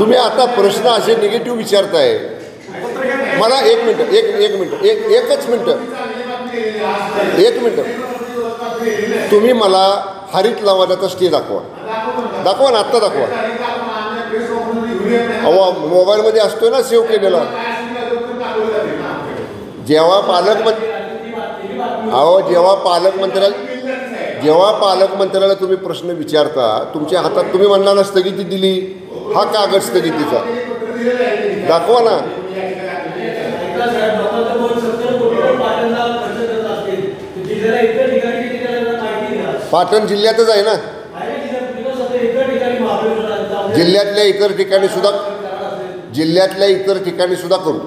तुम्ही आता प्रश्न असे निगेटिव्ह विचारताय. मला एक मिनटं एकच मिनटं तुम्ही मला हरित लवादाचा स्टे दाखवा ना, आत्ता दाखवा. अहो मोबाईलमध्ये असतोय ना सेव्ह केलेला. जेव्हा पालकमंत्र्याला तुम्ही प्रश्न विचारता, तुमच्या हातात तुम्ही म्हणणार स्थगिती दिली, हा कागद स्थगितीचा दाखवा ना. पाटण जिल्ह्यातच आहे ना, जिल्ह्यातल्या इतर ठिकाणी सुद्धा करू.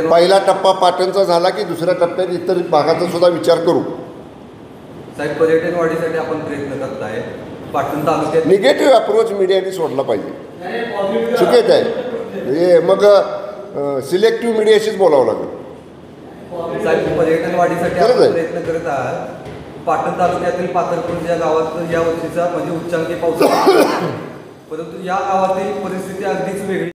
पहिला टप्पा पाटणचा झाला की दुसऱ्या टप्प्यात इतर भागाचा सुद्धा विचार करू. साहेब, पर्यटन वाढीसाठी आपण प्रयत्न करत आहे. पाटण तालुक्यात निगेटिव्ह अप्रोच मीडियाने सोडला पाहिजे. चुकीच आहे हे. मग सिलेक्टिव्ह मीडियाशीच बोलावं लागेल. साहेब, पर्यटन वाढीसाठी आपण प्रयत्न करत आहात. पाटण तालुक्यातील पाथरपूर या गावात या वर्षीचा म्हणजे उच्चांकी पाऊस, परंतु या गावातील परिस्थिती अगदीच वेगळी.